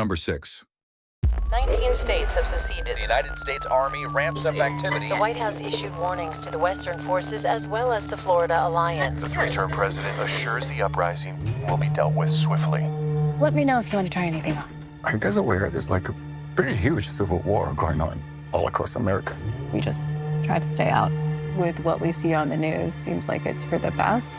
Number 6. 19 states have seceded. The United States Army ramps up activity. The White House issued warnings to the Western forces as well as the Florida Alliance. The three-term president assures the uprising will be dealt with swiftly. Let me know if you want to try anything on. Are you guys aware there's like a pretty huge civil war going on all across America? We just try to stay out. With what we see on the news, seems like it's for the best.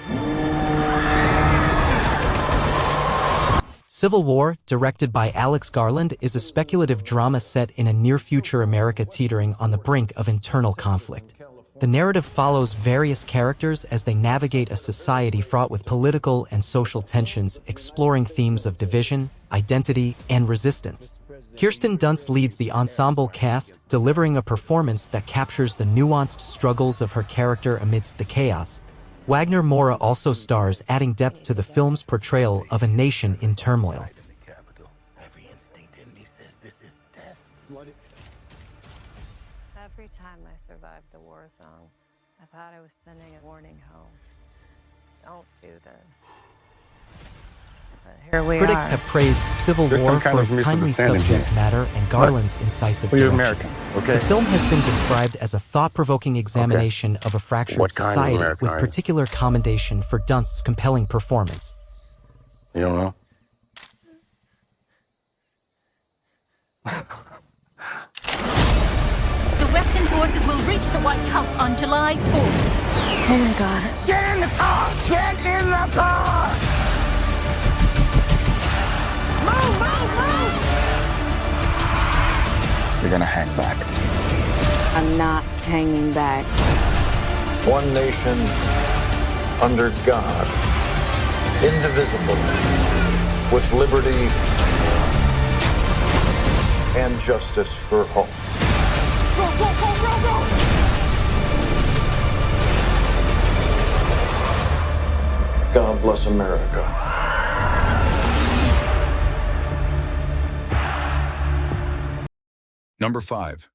Civil War, directed by Alex Garland, is a speculative drama set in a near-future America teetering on the brink of internal conflict. The narrative follows various characters as they navigate a society fraught with political and social tensions, exploring themes of division, identity, and resistance. Kirsten Dunst leads the ensemble cast, delivering a performance that captures the nuanced struggles of her character amidst the chaos. Wagner Moura also stars, adding depth to the film's portrayal of a nation in turmoil. Every time I survived the war zone, I thought I was sending a warning home. Don't do this. But here we Critics are. have praised Civil There's War some kind for of its timely misunderstanding subject here. matter and Garland's incisive Well, you're direction. American, okay? The film has been described as a thought-provoking examination of a fractured What kind of society, American with are you? particular commendation for Dunst's compelling performance. You don't know? The Western forces will reach the White House on July 4th. Oh my God. Get in the car! Get in the car! Move, move, move! You're gonna hang back. I'm not hanging back. One nation under God, indivisible, with liberty and justice for all. Go, go, go, go, go! God bless America. Number 5.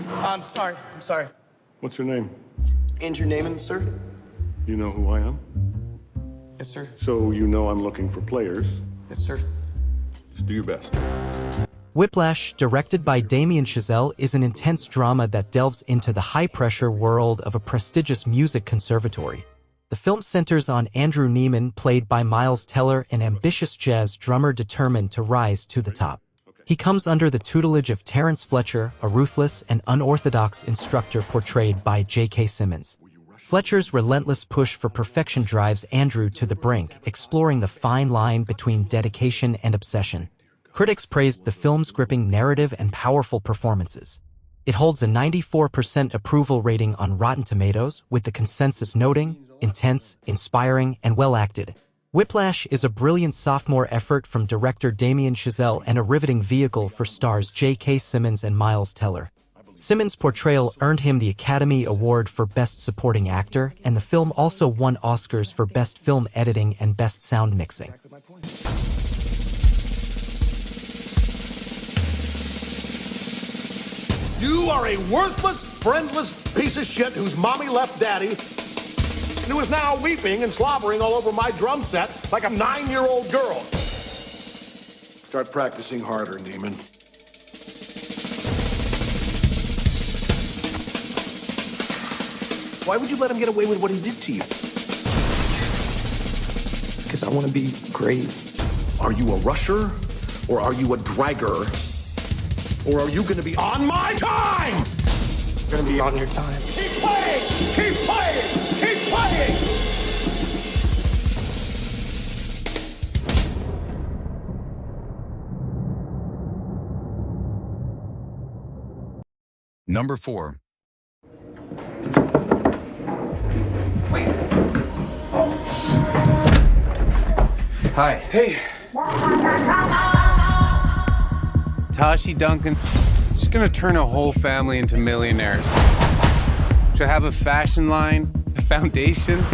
I'm sorry. What's your name? Andrew Naaman, sir? You know who I am? Yes, sir. So you know I'm looking for players. Yes, sir. Just do your best. Whiplash, directed by Damien Chazelle, is an intense drama that delves into the high-pressure world of a prestigious music conservatory. The film centers on Andrew Neiman, played by Miles Teller, an ambitious jazz drummer determined to rise to the top. He comes under the tutelage of Terrence Fletcher, a ruthless and unorthodox instructor portrayed by J.K. Simmons. Fletcher's relentless push for perfection drives Andrew to the brink, exploring the fine line between dedication and obsession. Critics praised the film's gripping narrative and powerful performances. It holds a 94% approval rating on Rotten Tomatoes, with the consensus noting, intense, inspiring, and well-acted. Whiplash is a brilliant sophomore effort from director Damien Chazelle and a riveting vehicle for stars J.K. Simmons and Miles Teller. Simmons' portrayal earned him the Academy Award for Best Supporting Actor, and the film also won Oscars for Best Film Editing and Best Sound Mixing. You are a worthless, friendless piece of shit whose mommy left daddy, and who is now weeping and slobbering all over my drum set like a 9-year-old girl. Start practicing harder, Neiman. Why would you let him get away with what he did to you? Because I want to be great. Are you a rusher, or are you a dragger? Or are you gonna be on my time? You're going to be on your time. Keep playing! Keep playing! Keep playing! Number 4. Wait. Hi. Hey. Tashi Duncan. She's gonna turn a whole family into millionaires. She'll have a fashion line, a foundation.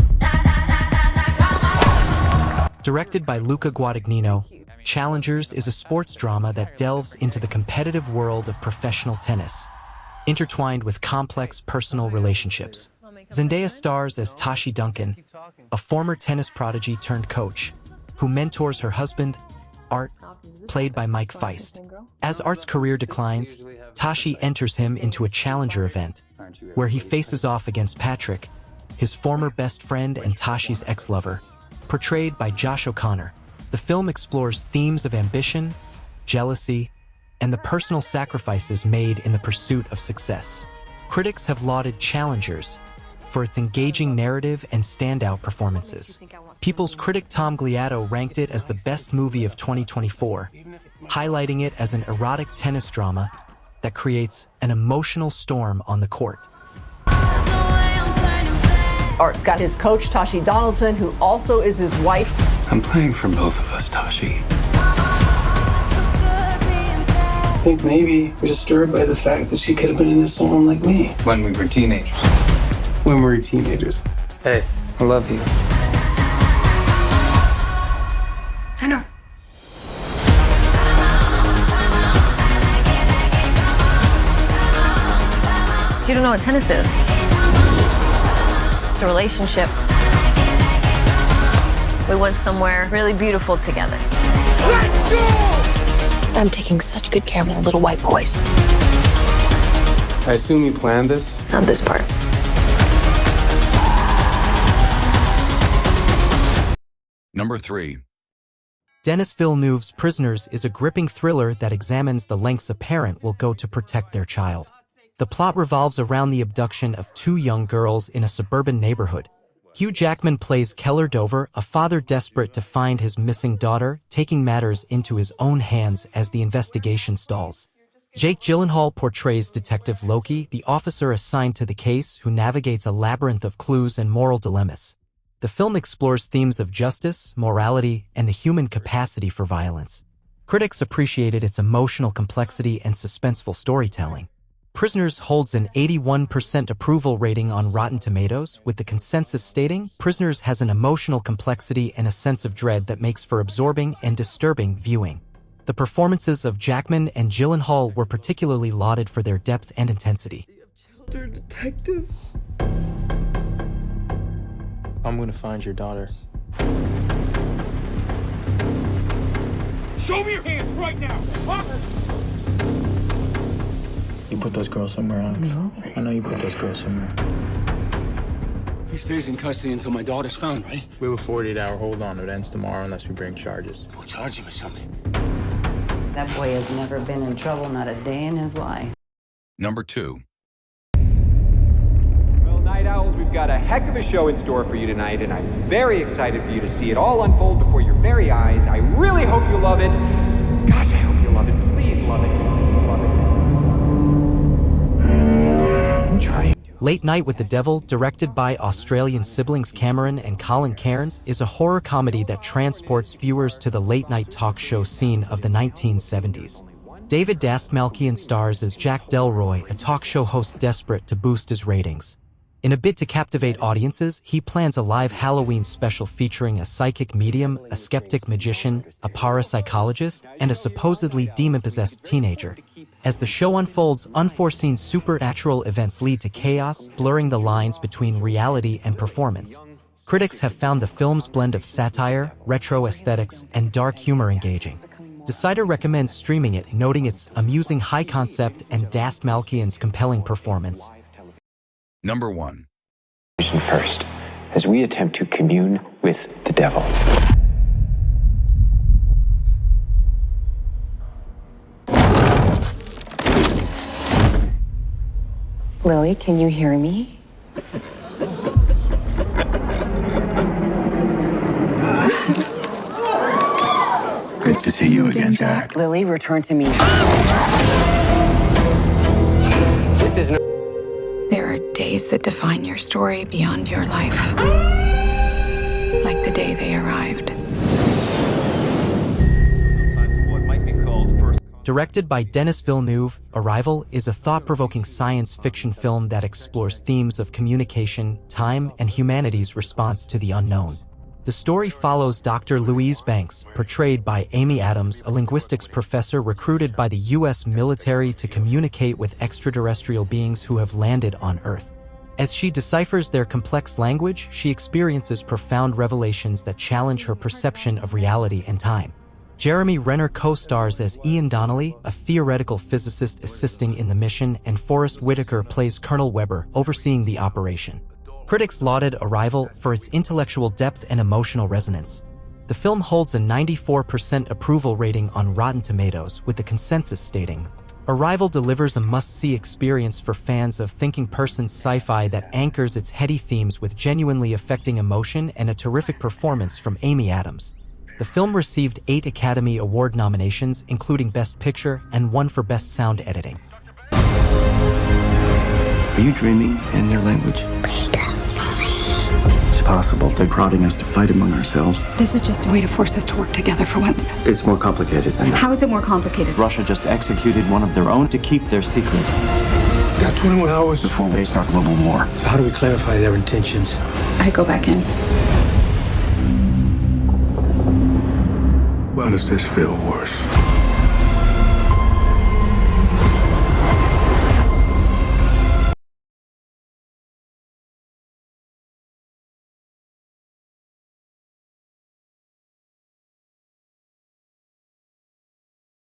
Directed by Luca Guadagnino, Challengers is a sports drama that delves into the competitive world of professional tennis, intertwined with complex personal relationships. Zendaya stars as Tashi Duncan, a former tennis prodigy turned coach, who mentors her husband, Art, played by Mike Feist. As Art's career declines, Tashi enters him into a challenger event, where he faces off against Patrick, his former best friend and Tashi's ex-lover, portrayed by Josh O'Connor. The film explores themes of ambition, jealousy, and the personal sacrifices made in the pursuit of success. Critics have lauded Challengers for its engaging narrative and standout performances. People's critic Tom Gliato ranked it as the best movie of 2024, highlighting it as an erotic tennis drama that creates an emotional storm on the court. Art's got his coach, Tashi Donaldson, who also is his wife. I'm playing for both of us, Tashi. I think maybe we're disturbed by the fact that she could have been into someone like me. When we were teenagers. When we were teenagers. Hey, I love you. I know. You don't know what tennis is. It's a relationship. We went somewhere really beautiful together. Let's go! I'm taking such good care of my little white boys. I assume you planned this? Not this part. Number 3. Denis Villeneuve's Prisoners is a gripping thriller that examines the lengths a parent will go to protect their child. The plot revolves around the abduction of 2 young girls in a suburban neighborhood. Hugh Jackman plays Keller Dover, a father desperate to find his missing daughter, taking matters into his own hands as the investigation stalls. Jake Gyllenhaal portrays Detective Loki, the officer assigned to the case who navigates a labyrinth of clues and moral dilemmas. The film explores themes of justice, morality, and the human capacity for violence. Critics appreciated its emotional complexity and suspenseful storytelling. Prisoners holds an 81% approval rating on Rotten Tomatoes, with the consensus stating Prisoners has an emotional complexity and a sense of dread that makes for absorbing and disturbing viewing. The performances of Jackman and Gyllenhaal were particularly lauded for their depth and intensity. Detective. I'm gonna find your daughter. Show me your hands right now! You put those girls somewhere, Alex. No. I know you put those girls somewhere. He stays in custody until my daughter's found, right? We have a 48-hour hold on. It ends tomorrow unless we bring charges. We'll charge him with something. That boy has never been in trouble, not a day in his life. Number 2. Well, Night Owls, we've got a heck of a show in store for you tonight, and I'm very excited for you to see it all unfold before your very eyes. I really hope you love it. Gosh, I hope you love it. Please love it. Love it. Late Night with the Devil, directed by Australian siblings Cameron and Colin Cairns, is a horror comedy that transports viewers to the late-night talk show scene of the 1970s. David Dastmalchian stars as Jack Delroy, a talk show host desperate to boost his ratings. In a bid to captivate audiences, he plans a live Halloween special featuring a psychic medium, a skeptic magician, a parapsychologist, and a supposedly demon-possessed teenager. As the show unfolds, unforeseen supernatural events lead to chaos, blurring the lines between reality and performance. Critics have found the film's blend of satire, retro aesthetics, and dark humor engaging. Decider recommends streaming it, noting its amusing high concept and Dastmalchian's compelling performance. Number 1. First, as we attempt to commune with the devil. Lily, can you hear me? Good to see you again, Jack. Lily, return to me. This is no. There are days that define your story beyond your life. Like the day they arrived. Directed by Denis Villeneuve, Arrival is a thought-provoking science fiction film that explores themes of communication, time, and humanity's response to the unknown. The story follows Dr. Louise Banks, portrayed by Amy Adams, a linguistics professor recruited by the U.S. military to communicate with extraterrestrial beings who have landed on Earth. As she deciphers their complex language, she experiences profound revelations that challenge her perception of reality and time. Jeremy Renner co-stars as Ian Donnelly, a theoretical physicist assisting in the mission, and Forrest Whitaker plays Colonel Weber, overseeing the operation. Critics lauded Arrival for its intellectual depth and emotional resonance. The film holds a 94% approval rating on Rotten Tomatoes, with the consensus stating, Arrival delivers a must-see experience for fans of thinking-person sci-fi that anchors its heady themes with genuinely affecting emotion and a terrific performance from Amy Adams. The film received 8 Academy Award nominations, including Best Picture and 1 for Best Sound Editing. Are you dreaming in their language? It's possible they're prodding us to fight among ourselves. This is just a way to force us to work together for once. It's more complicated than that. How is it more complicated? Russia just executed one of their own to keep their secret. Got 21 hours Before they start global war. So how do we clarify their intentions? I go back in. Why does this feel worse?